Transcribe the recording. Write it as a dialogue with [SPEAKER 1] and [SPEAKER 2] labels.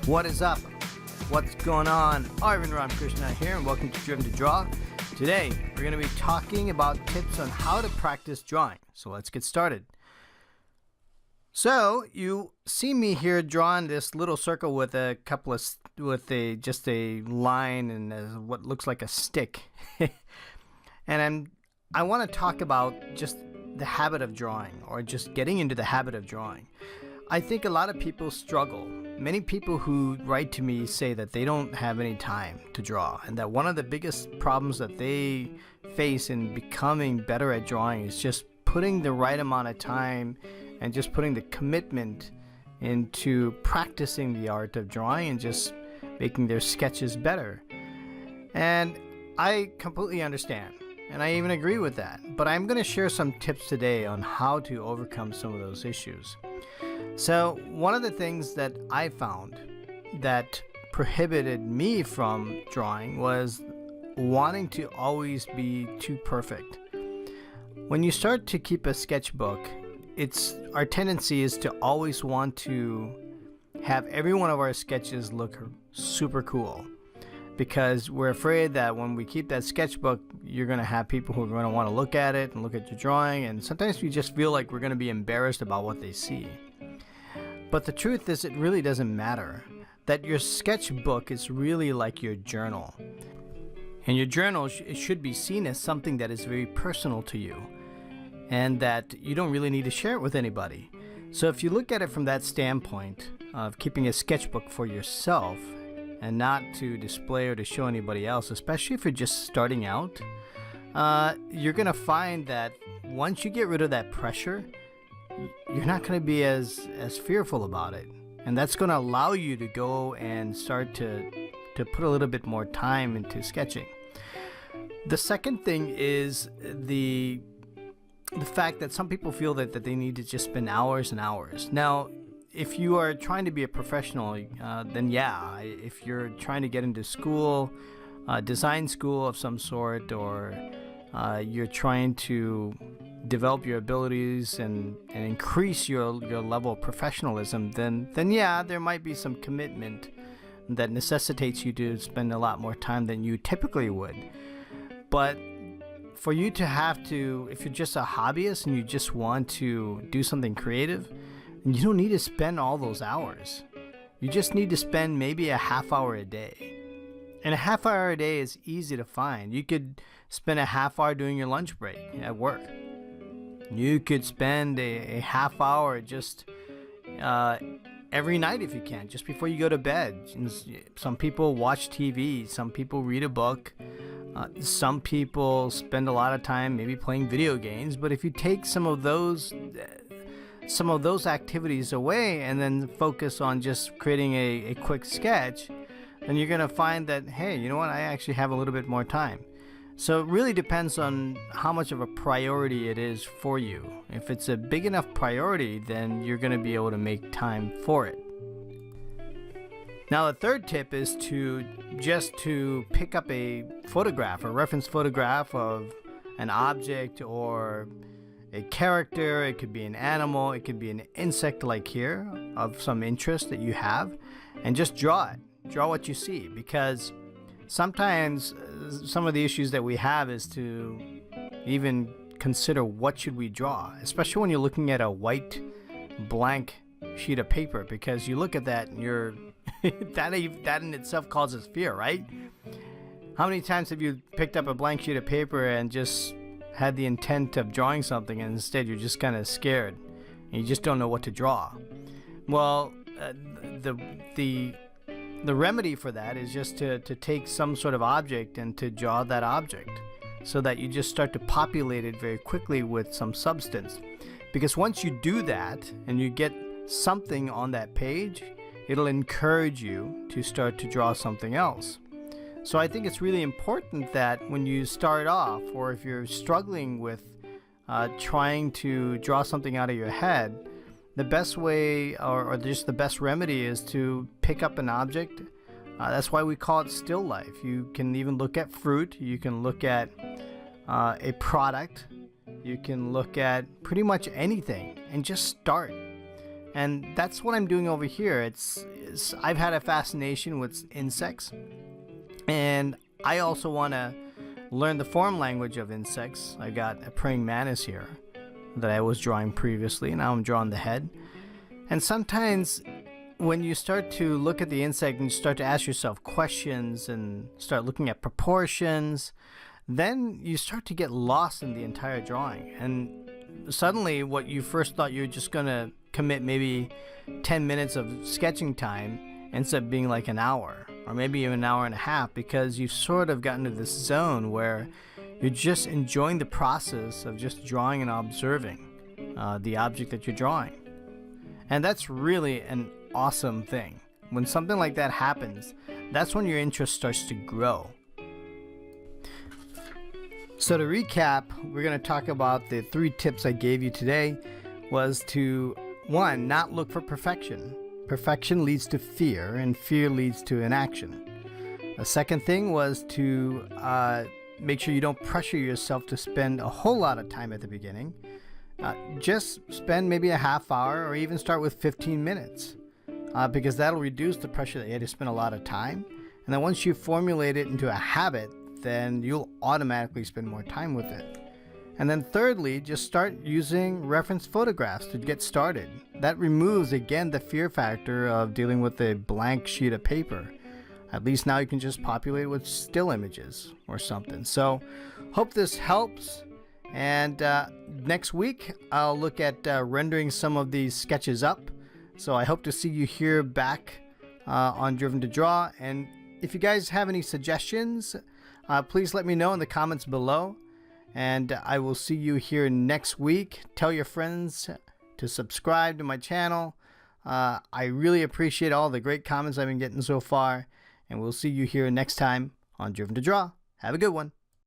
[SPEAKER 1] What is up? What's going on? Arvind Ramakrishna here, and welcome to Driven to Draw. Today, we're going to be talking about tips on how to practice drawing. So let's get started. So you see me here drawing this little circle with a couple of just a line and what looks like a stick, and I want to talk about just the habit of drawing, or just getting into the habit of drawing. I think a lot of people struggle. Many people who write to me say that they don't have any time to draw, and that one of the biggest problems that they face in becoming better at drawing is just putting the right amount of time and just putting the commitment into practicing the art of drawing and just making their sketches better. And I completely understand, and I even agree with that. But I'm going to share some tips today on how to overcome some of those issues. So one of the things that I found that prohibited me from drawing was wanting to always be too perfect. When you start to keep a sketchbook, our tendency is to always want to have every one of our sketches look super cool, because we're afraid that when we keep that sketchbook, you're going to have people who are going to want to look at it and look at your drawing, and sometimes we just feel like we're going to be embarrassed about what they see. But the truth is, it really doesn't matter. That your sketchbook is really like your journal. And your journal should be seen as something that is very personal to you, and that you don't really need to share it with anybody. So if you look at it from that standpoint of keeping a sketchbook for yourself and not to display or to show anybody else, especially if you're just starting out, you're going to find that once you get rid of that pressure, you're not going to be as fearful about it, and that's going to allow you to go and start to put a little bit more time into sketching. The second thing is the fact that some people feel that they need to just spend hours and hours. Now, if you are trying to be a professional, then yeah, if you're trying to get into school, design school of some sort, or you're trying to develop your abilities and increase your level of professionalism, then yeah, there might be some commitment that necessitates you to spend a lot more time than you typically would. But for you to have to, if you're just a hobbyist and you just want to do something creative, then you don't need to spend all those hours. You just need to spend maybe a half hour a day. And a half hour a day is easy to find. You could spend a half hour doing your lunch break at work. You could spend a half hour just every night if you can, just before you go to bed. Some people watch TV, some people read a book, some people spend a lot of time maybe playing video games. But if you take some of those activities away and then focus on just creating a quick sketch, then you're going to find that, hey, you know what, I actually have a little bit more time. So it really depends on how much of a priority it is for you. If it's a big enough priority, then you're going to be able to make time for it. Now, the third tip is to pick up a photograph, a reference photograph of an object or a character. It could be an animal, it could be an insect like here of some interest that you have, and just draw it. Draw what you see, because sometimes some of the issues that we have is to even consider what should we draw, especially when you're looking at a white blank sheet of paper, because you look at that and you're that in itself causes fear, right? How many times have you picked up a blank sheet of paper and just had the intent of drawing something, and instead you're just kind of scared and you just don't know what to draw? Well, the remedy for that is just to take some sort of object and to draw that object, so that you just start to populate it very quickly with some substance. Because once you do that and you get something on that page, it'll encourage you to start to draw something else. So I think it's really important that when you start off, or if you're struggling with trying to draw something out of your head, the best way, or just the best remedy, is to pick up an object. That's why we call it still life. You can even look at fruit, you can look at a product, you can look at pretty much anything and just start. And that's what I'm doing over here. I've had a fascination with insects, and I also want to learn the form language of insects. I got a praying mantis here that I was drawing previously, and now I'm drawing the head. And sometimes when you start to look at the insect and you start to ask yourself questions and start looking at proportions, then you start to get lost in the entire drawing. And suddenly what you first thought you were just going to commit maybe 10 minutes of sketching time ends up being like an hour, or maybe even an hour and a half, because you've sort of gotten to this zone where you're just enjoying the process of just drawing and observing the object that you're drawing. And that's really an awesome thing. When something like that happens, that's when your interest starts to grow. So to recap, we're going to talk about the 3 tips I gave you today. Was to, 1, not look for perfection. Perfection leads to fear, and fear leads to inaction. The second thing was to make sure you don't pressure yourself to spend a whole lot of time at the beginning. Just spend maybe a half hour, or even start with 15 minutes, because that'll reduce the pressure that you had to spend a lot of time. And then once you formulate it into a habit, then you'll automatically spend more time with it. And then thirdly, just start using reference photographs to get started. That removes, again, the fear factor of dealing with a blank sheet of paper. At least now you can just populate with still images or something. So hope this helps. And next week, I'll look at rendering some of these sketches up. So I hope to see you here back on Driven to Draw. And if you guys have any suggestions, please let me know in the comments below. And I will see you here next week. Tell your friends to subscribe to my channel. I really appreciate all the great comments I've been getting so far. And we'll see you here next time on Driven to Draw. Have a good one.